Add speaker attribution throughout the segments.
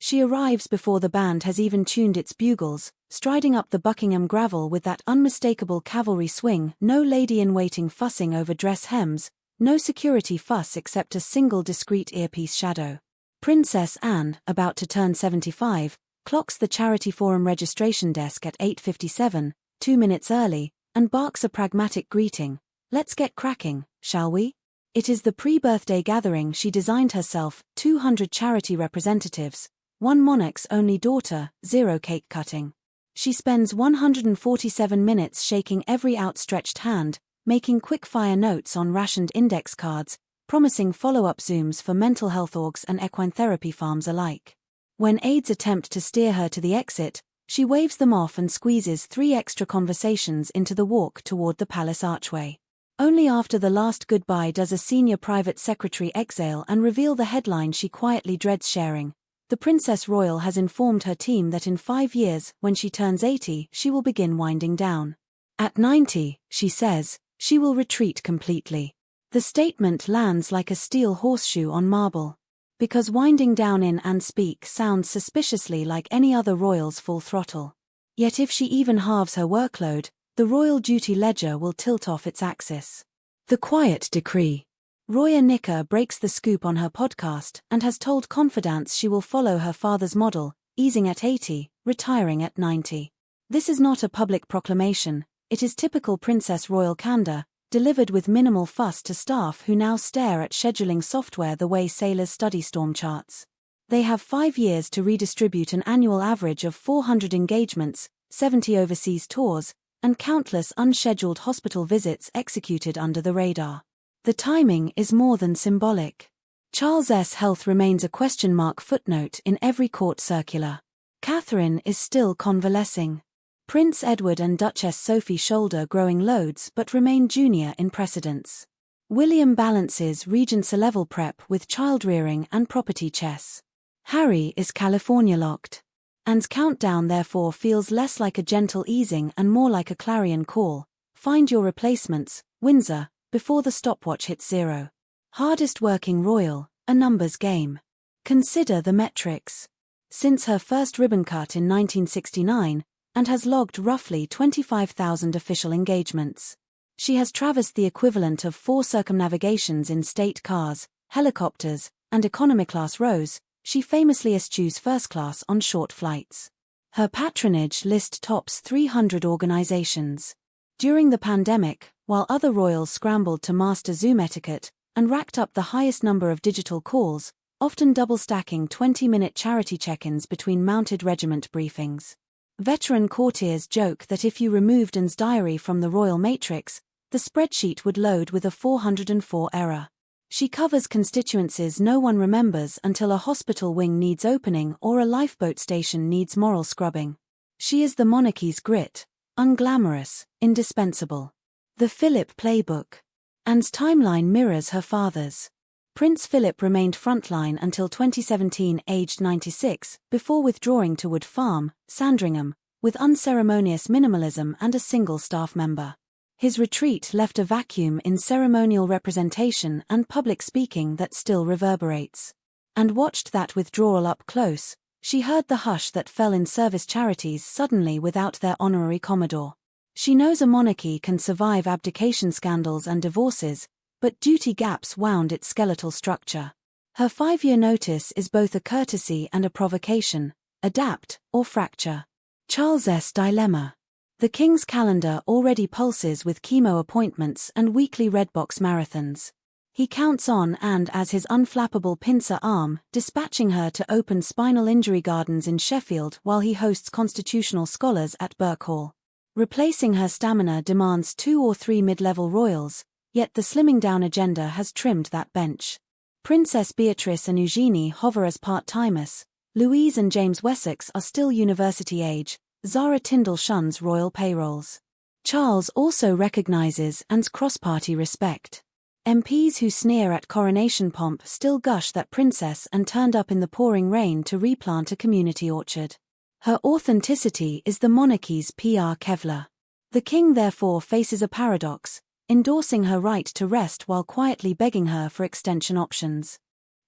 Speaker 1: She arrives before the band has even tuned its bugles, striding up the Buckingham gravel with that unmistakable cavalry swing, no lady-in-waiting fussing over dress hems, no security fuss except a single discreet earpiece shadow. Princess Anne, about to turn 75, clocks the Charity Forum registration desk at 8:57, 2 minutes early, and barks a pragmatic greeting. "Let's get cracking, shall we?" It is the pre-birthday gathering she designed herself, 200 charity representatives, 1 monarch's only daughter, 0 cake cutting. She spends 147 minutes shaking every outstretched hand, making quick-fire notes on rationed index cards, promising follow-up Zooms for mental health orgs and equine therapy farms alike. When aides attempt to steer her to the exit, she waves them off and squeezes 3 extra conversations into the walk toward the palace archway. Only after the last goodbye does a senior private secretary exhale and reveal the headline she quietly dreads sharing. The Princess Royal has informed her team that in 5 years, when she turns 80, she will begin winding down. At 90, she says, she will retreat completely. The statement lands like a steel horseshoe on marble. Because winding down in and speak sounds suspiciously like any other royal's full throttle. Yet if she even halves her workload, the royal duty ledger will tilt off its axis. The quiet decree. Roya Nicker breaks the scoop on her podcast and has told confidants she will follow her father's model, easing at 80, retiring at 90. This is not a public proclamation, it is typical Princess Royal candor, delivered with minimal fuss to staff who now stare at scheduling software the way sailors study storm charts. They have 5 years to redistribute an annual average of 400 engagements, 70 overseas tours, and countless unscheduled hospital visits executed under the radar. The timing is more than symbolic. Charles's health remains a question mark footnote in every court circular. Catherine is still convalescing. Prince Edward and Duchess Sophie shoulder growing loads but remain junior in precedence. William balances Regents-level prep with child-rearing and property chess. Harry is California-locked. Anne's countdown therefore feels less like a gentle easing and more like a clarion call. Find your replacements, Windsor, before the stopwatch hits 0. Hardest working royal, a numbers game. Consider the metrics. Since her first ribbon cut in 1969, and has logged roughly 25,000 official engagements. She has traversed the equivalent of 4 circumnavigations in state cars, helicopters, and economy-class rows. She famously eschews first class on short flights. Her patronage list tops 300 organizations. During the pandemic, while other royals scrambled to master Zoom etiquette and racked up the highest number of digital calls, often double-stacking 20-minute charity check-ins between mounted regiment briefings. Veteran courtiers joke that if you removed Anne's diary from the royal matrix, the spreadsheet would load with a 404 error. She covers constituencies no one remembers until a hospital wing needs opening or a lifeboat station needs moral scrubbing. She is the monarchy's grit, unglamorous, indispensable. The Philip playbook. Anne's timeline mirrors her father's. Prince Philip remained frontline until 2017, aged 96, before withdrawing to Wood Farm, Sandringham, with unceremonious minimalism and a single staff member. His retreat left a vacuum in ceremonial representation and public speaking that still reverberates. And watched that withdrawal up close, she heard the hush that fell in service charities suddenly without their honorary commodore. She knows a monarchy can survive abdication scandals and divorces, but duty gaps wound its skeletal structure. Her 5-year notice is both a courtesy and a provocation: adapt or fracture. Charles's dilemma. The king's calendar already pulses with chemo appointments and weekly Redbox marathons. He counts on Anne as his unflappable pincer arm, dispatching her to open spinal injury gardens in Sheffield while he hosts constitutional scholars at Birkhall. Replacing her stamina demands 2 or 3 mid-level royals, yet the slimming down agenda has trimmed that bench. Princess Beatrice and Eugenie hover as part-timers, Louise and James Wessex are still university age, Zara Tindall shuns royal payrolls. Charles also recognizes Anne's cross-party respect. MPs who sneer at coronation pomp still gush that princess and turned up in the pouring rain to replant a community orchard. Her authenticity is the monarchy's PR Kevlar. The king therefore faces a paradox, endorsing her right to rest while quietly begging her for extension options.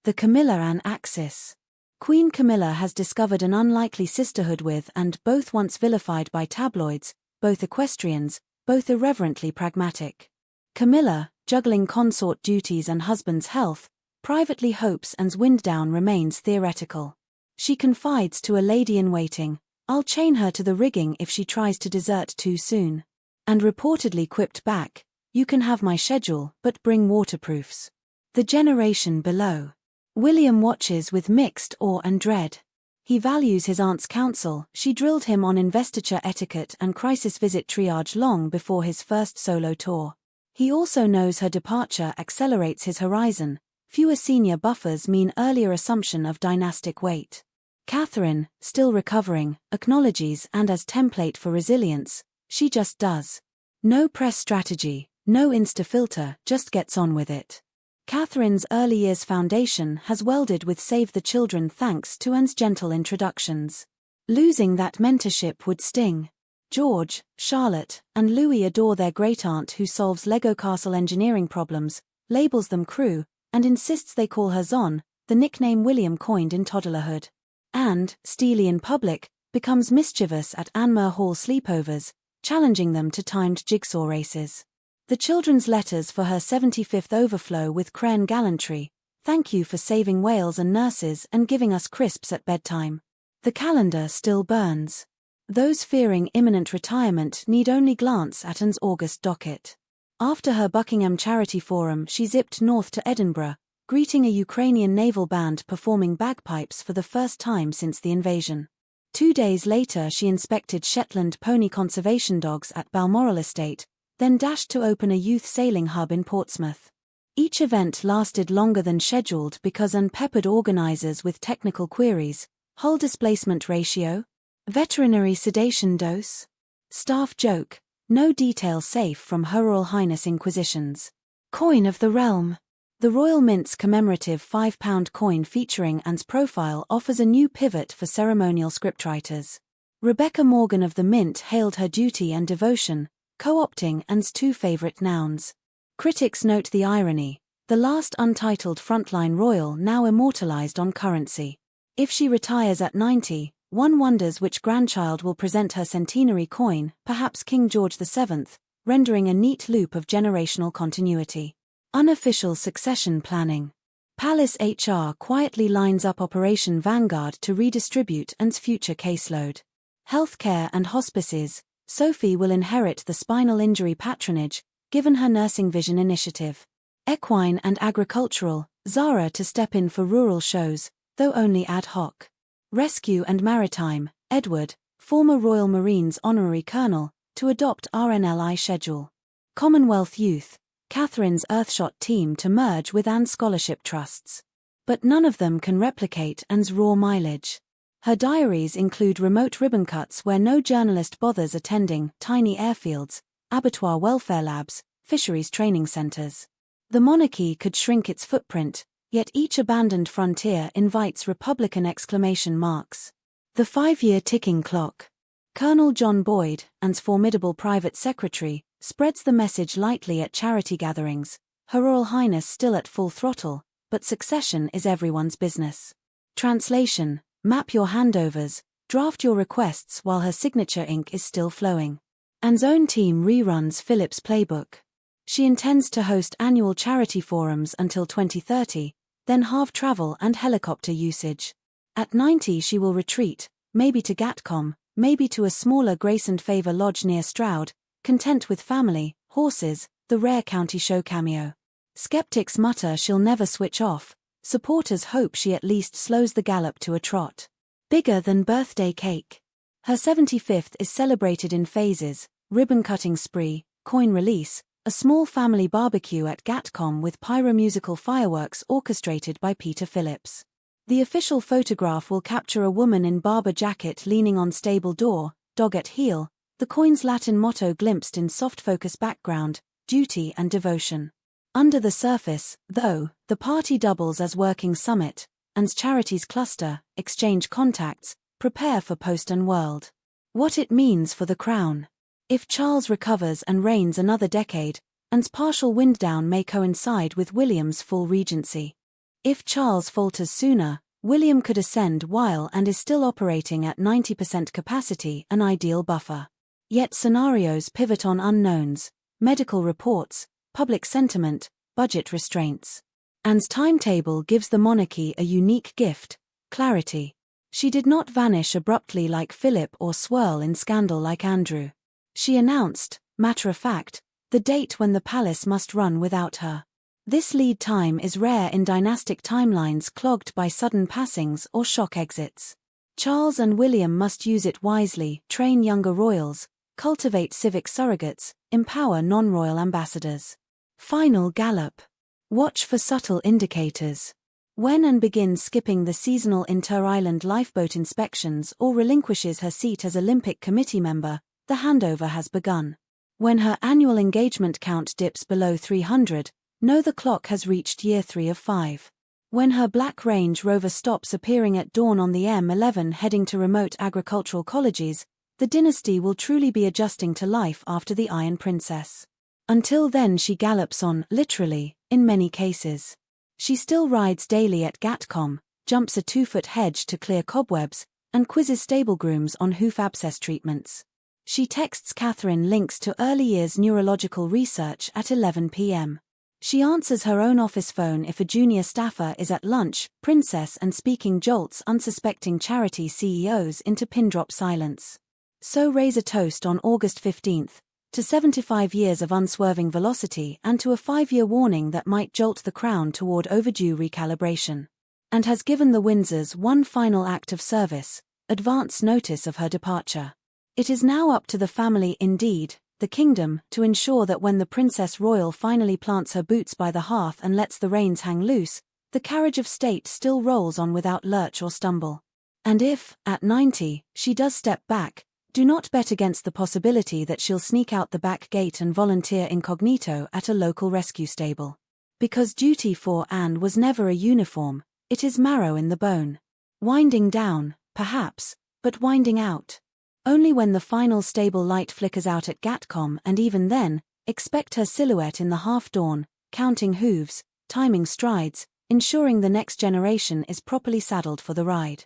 Speaker 1: The Camilla Anne axis. Queen Camilla has discovered an unlikely sisterhood with and both once vilified by tabloids, both equestrians, both irreverently pragmatic. Camilla, juggling consort duties and husband's health, privately hopes Anne's wind-down remains theoretical. She confides to a lady-in-waiting, "I'll chain her to the rigging if she tries to desert too soon." And reportedly quipped back, "You can have my schedule, but bring waterproofs." The generation below. William watches with mixed awe and dread. He values his aunt's counsel. She drilled him on investiture etiquette and crisis visit triage long before his first solo tour. He also knows her departure accelerates his horizon. Fewer senior buffers mean earlier assumption of dynastic weight. Catherine, still recovering, acknowledges and as template for resilience, she just does. No press strategy, no insta-filter, just gets on with it. Catherine's early years foundation has welded with Save the Children thanks to Anne's gentle introductions. Losing that mentorship would sting. George, Charlotte, and Louis adore their great-aunt who solves Lego castle engineering problems, labels them crew, and insists they call her Zon, the nickname William coined in toddlerhood. And, steely in public, becomes mischievous at Anmer Hall sleepovers, challenging them to timed jigsaw races. The children's letters for her 75th overflow with Crane gallantry, "Thank you for saving whales and nurses and giving us crisps at bedtime." The calendar still burns. Those fearing imminent retirement need only glance at Anne's August docket. After her Buckingham Charity Forum, she zipped north to Edinburgh, greeting a Ukrainian naval band performing bagpipes for the first time since the invasion. 2 days later she inspected Shetland pony conservation dogs at Balmoral Estate, then dashed to open a youth sailing hub in Portsmouth. Each event lasted longer than scheduled because Anne peppered organizers with technical queries: hull displacement ratio? Veterinary sedation dose? Staff joke, no detail safe from Her Royal Highness inquisitions. Coin of the realm. The Royal Mint's commemorative £5 coin featuring Anne's profile offers a new pivot for ceremonial scriptwriters. Rebecca Morgan of the Mint hailed her duty and devotion, co-opting Anne's 2 favorite nouns. Critics note the irony, the last untitled frontline royal now immortalized on currency. If she retires at 90, one wonders which grandchild will present her centenary coin, perhaps King George VII, rendering a neat loop of generational continuity. Unofficial succession planning. Palace HR quietly lines up Operation Vanguard to redistribute Anne's future caseload. Healthcare and hospices. Sophie will inherit the spinal injury patronage, given her Nursing Vision initiative. Equine and agricultural, Zara to step in for rural shows, though only ad hoc. Rescue and maritime, Edward, former Royal Marines honorary colonel, to adopt RNLI schedule. Commonwealth Youth, Catherine's Earthshot team to merge with Anne's scholarship trusts. But none of them can replicate Anne's raw mileage. Her diaries include remote ribbon cuts where no journalist bothers attending, tiny airfields, abattoir welfare labs, fisheries training centers. The monarchy could shrink its footprint, yet each abandoned frontier invites Republican exclamation marks. The 5-year ticking clock. Colonel John Boyd, Anne's formidable private secretary, spreads the message lightly at charity gatherings, Her Royal Highness still at full throttle, but succession is everyone's business. Translation. Map your handovers, draft your requests while her signature ink is still flowing. Anne's own team reruns Philip's playbook. She intends to host annual charity forums until 2030, then halve travel and helicopter usage. At 90 she will retreat, maybe to Gatcombe, maybe to a smaller Grace and Favour lodge near Stroud, content with family, horses, the rare county show cameo. Skeptics mutter she'll never switch off. Supporters hope she at least slows the gallop to a trot. Bigger than birthday cake. Her 75th is celebrated in phases: ribbon-cutting spree, coin release, a small family barbecue at Gatcombe with pyromusical fireworks orchestrated by Peter Phillips. The official photograph will capture a woman in Barber jacket leaning on stable door, dog at heel, the coin's Latin motto glimpsed in soft focus background, duty and devotion. Under the surface, though, the party doubles as working summit, Anne's charities cluster, exchange contacts, prepare for post-Anne world. What it means for the crown. If Charles recovers and reigns another decade, Anne's partial wind-down may coincide with William's full regency. If Charles falters sooner, William could ascend while and is still operating at 90% capacity, an ideal buffer. Yet scenarios pivot on unknowns, medical reports, public sentiment, budget restraints. Anne's timetable gives the monarchy a unique gift: clarity. She did not vanish abruptly like Philip or swirl in scandal like Andrew. She announced, matter of fact, the date when the palace must run without her. This lead time is rare in dynastic timelines clogged by sudden passings or shock exits. Charles and William must use it wisely, train younger royals, cultivate civic surrogates, empower non-royal ambassadors. Final gallop. Watch for subtle indicators. When Anne begins skipping the seasonal inter-island lifeboat inspections or relinquishes her seat as Olympic Committee member, the handover has begun. When her annual engagement count dips below 300, know the clock has reached year 3 of 5. When her Black Range Rover stops appearing at dawn on the M11 heading to remote agricultural colleges, the dynasty will truly be adjusting to life after the Iron Princess. Until then she gallops on, literally, in many cases. She still rides daily at Gatcombe, jumps a 2-foot hedge to clear cobwebs, and quizzes stable grooms on hoof abscess treatments. She texts Catherine links to early years neurological research at 11 p.m. She answers her own office phone if a junior staffer is at lunch, princess and speaking jolts unsuspecting charity CEOs into pin-drop silence. So raise a toast on August 15th, to 75 years of unswerving velocity and to a 5-year warning that might jolt the crown toward overdue recalibration. And has given the Windsors one final act of service, advance notice of her departure. It is now up to the family, indeed, the kingdom, to ensure that when the Princess Royal finally plants her boots by the hearth and lets the reins hang loose, the carriage of state still rolls on without lurch or stumble. And if, at 90, she does step back, do not bet against the possibility that she'll sneak out the back gate and volunteer incognito at a local rescue stable. Because duty for Anne was never a uniform, it is marrow in the bone. Winding down, perhaps, but winding out. Only when the final stable light flickers out at Gatcombe, and even then, expect her silhouette in the half-dawn, counting hooves, timing strides, ensuring the next generation is properly saddled for the ride.